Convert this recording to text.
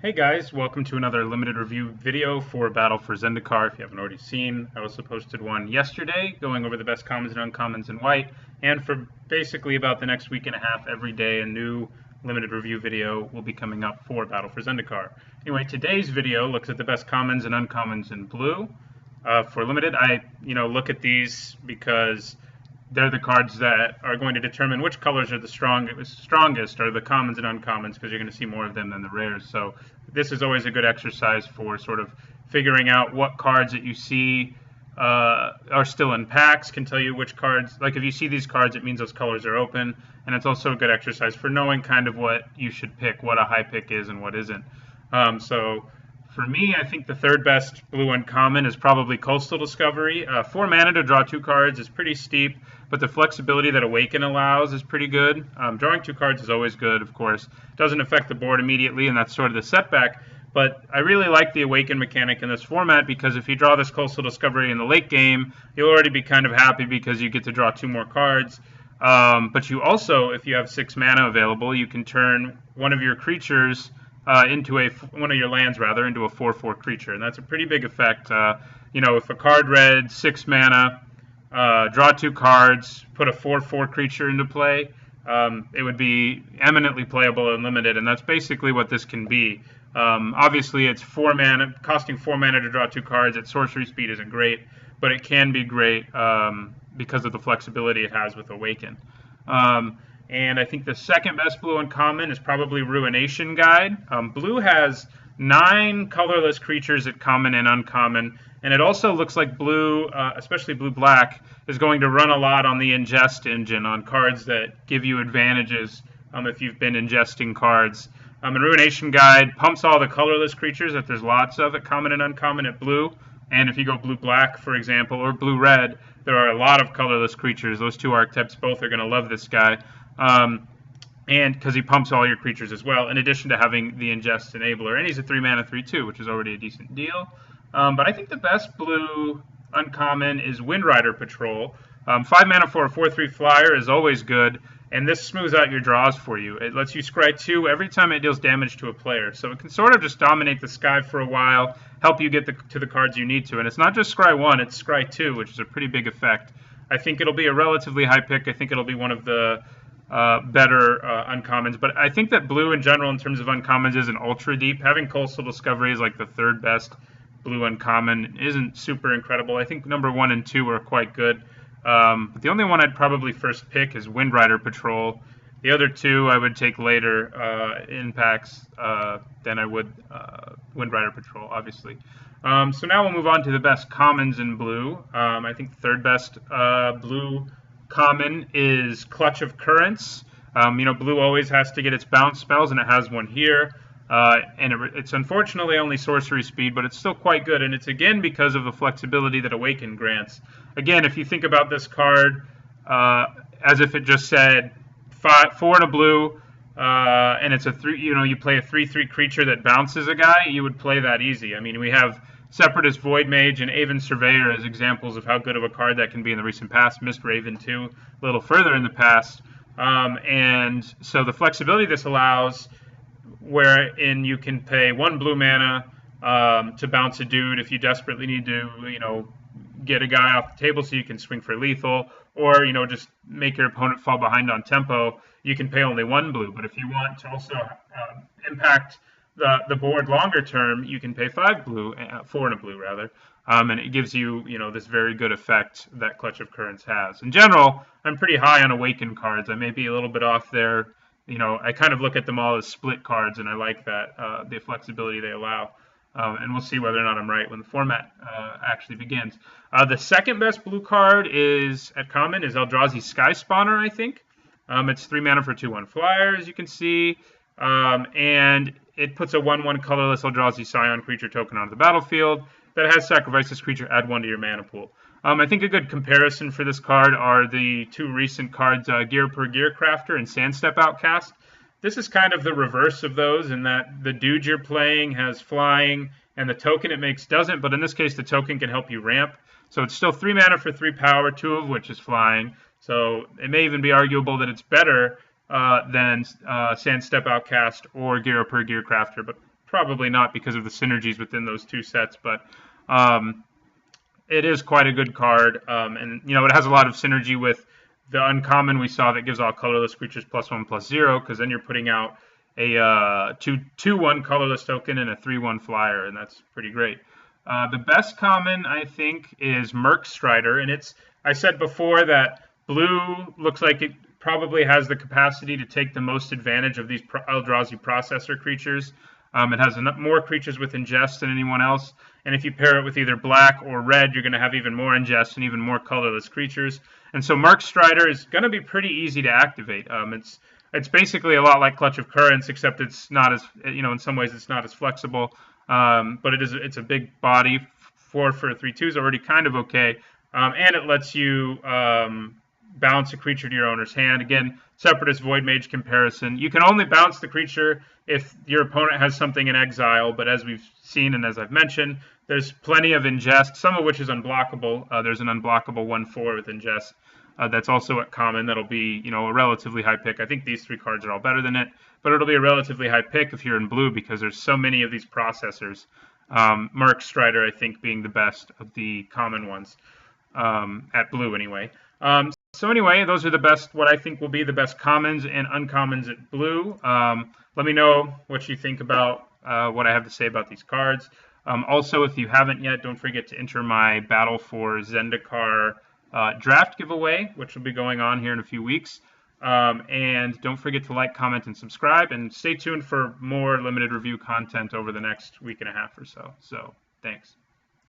Hey guys, welcome to another limited review video for Battle for Zendikar. If you haven't already seen, I also posted one yesterday going over the best commons and uncommons in white, and for basically about the next week and a half, every day a new limited review video will be coming up for Battle for Zendikar. Anyway, today's video looks at the best commons and uncommons in blue. For limited, I look at these because they're the cards that are going to determine which colors are the strongest are the commons and uncommons, because you're going to see more of them than the rares. So this is always a good exercise for sort of figuring out what cards that you see are still in packs, can tell you which cards, like if you see these cards, it means those colors are open, and it's also a good exercise for knowing kind of what you should pick, what a high pick is and what isn't. So for me, I think the third best blue uncommon is probably Coastal Discovery. 4 mana to draw 2 cards is pretty steep, but the flexibility that Awaken allows is pretty good. Drawing 2 cards is always good, of course. It doesn't affect the board immediately, and that's sort of the setback. But I really like the Awaken mechanic in this format, because if you draw this Coastal Discovery in the late game, you'll already be kind of happy because you get to draw 2 more cards. But you also, if you have 6 mana available, you can turn one of your creatures into one of your lands rather into a 4/4 creature, and that's a pretty big effect. If a card read 6 mana, draw 2 cards, put a 4/4 creature into play, it would be eminently playable and limited, and that's basically what this can be. Obviously, it's 4 mana, costing 4 mana to draw 2 cards at sorcery speed isn't great, but it can be great because of the flexibility it has with Awaken. And I think the second best blue uncommon is probably Ruination Guide. Blue has 9 colorless creatures at common and uncommon, and it also looks like blue, especially blue-black, is going to run a lot on the ingest engine, on cards that give you advantages if you've been ingesting cards. And Ruination Guide pumps all the colorless creatures that there's lots of at common and uncommon at blue, and if you go blue-black, for example, or blue-red, there are a lot of colorless creatures. Those 2 archetypes both are going to love this guy. And because he pumps all your creatures as well, in addition to having the ingest enabler, and he's a 3 mana 3/2, which is already a decent deal. But I think the best blue uncommon is Windrider Patrol. 5 mana for a 4/3 flyer is always good, and this smooths out your draws for you. It lets you scry 2 every time it deals damage to a player, so it can sort of just dominate the sky for a while, help you get to the cards you need to. And it's not just scry 1, it's scry 2, which is a pretty big effect. I think it'll be a relatively high pick. I think it'll be one of the better uncommons, but I think that blue in general in terms of uncommons isn't ultra deep. Having Coastal Discovery is like the third best blue uncommon isn't super incredible. I think number 1 and 2 are quite good, but the only one I'd probably first pick is Windrider Patrol. The other 2 I would take later in packs than I would Windrider Patrol, obviously. So now we'll move on to the best commons in blue. I think the third best blue common is Clutch of Currents. Blue always has to get its bounce spells, and it has one here. And it's unfortunately only sorcery speed, but it's still quite good, and it's again because of the flexibility that Awaken grants. Again, if you think about this card as if it just said 4 and a blue, and it's a 3. You play a 3/3 creature that bounces a guy, you would play that easy. I mean, we have Separatist Void Mage and Aven Surveyor as examples of how good of a card that can be in the recent past. Mist Raven too, a little further in the past. And so the flexibility this allows, wherein you can pay 1 blue mana to bounce a dude if you desperately need to, get a guy off the table so you can swing for lethal, or just make your opponent fall behind on tempo. You can pay only 1 blue, but if you want to also impact the board longer term, you can pay 5 blue, 4 and a blue rather, and it gives you this very good effect that Clutch of Currents has. In general, I'm pretty high on Awaken cards. I may be a little bit off there. I kind of look at them all as split cards, and I like that the flexibility they allow. And we'll see whether or not I'm right when the format actually begins. The second best blue card at common is Eldrazi Sky Spawner, I think. It's 3 mana for 2/1 flyer, as you can see. And it puts a 1/1 colorless Eldrazi Scion creature token onto the battlefield that has sacrifice this creature, add 1 to your mana pool. I think a good comparison for this card are the 2 recent cards, Gear Per Gear Crafter and Sandstep Outcast. This is kind of the reverse of those, in that the dude you're playing has flying and the token it makes doesn't, but in this case the token can help you ramp. So it's still 3 mana for 3 power, 2 of which is flying. So it may even be arguable that it's better than Sandstep Outcast or Gear Per Gear Crafter, but probably not because of the synergies within those two sets, but it is quite a good card, and it has a lot of synergy with the uncommon we saw that gives all colorless creatures +1/+0, because then you're putting out a 2/1 colorless token and a 3/1 flyer, and that's pretty great. The best common, I think, is Merc Strider, and I said before that blue looks like it probably has the capacity to take the most advantage of these Eldrazi processor creatures. It has more creatures with ingest than anyone else, and if you pair it with either black or red, you're going to have even more ingest and even more colorless creatures. And so Merc Strider is going to be pretty easy to activate. It's basically a lot like Clutch of Currents, except it's not as, in some ways it's not as flexible. But it's a big body. 4 for a 3/2 is already kind of okay, and it lets you bounce a creature to your owner's hand. Again, Separatist Void Mage comparison. You can only bounce the creature if your opponent has something in exile, but as we've seen and as I've mentioned, there's plenty of ingest, some of which is unblockable. There's an unblockable 1/4 with ingest. That's also at common. That'll be, a relatively high pick. I think these 3 cards are all better than it, but it'll be a relatively high pick if you're in blue because there's so many of these processors. Merc Strider, I think, being the best of the common ones, at blue anyway. So anyway, those are what I think will be the best commons and uncommons at blue. Let me know what you think about what I have to say about these cards. Also, if you haven't yet, don't forget to enter my Battle for Zendikar draft giveaway, which will be going on here in a few weeks. And don't forget to like, comment, and subscribe. And stay tuned for more limited review content over the next week and a half or so. So, thanks.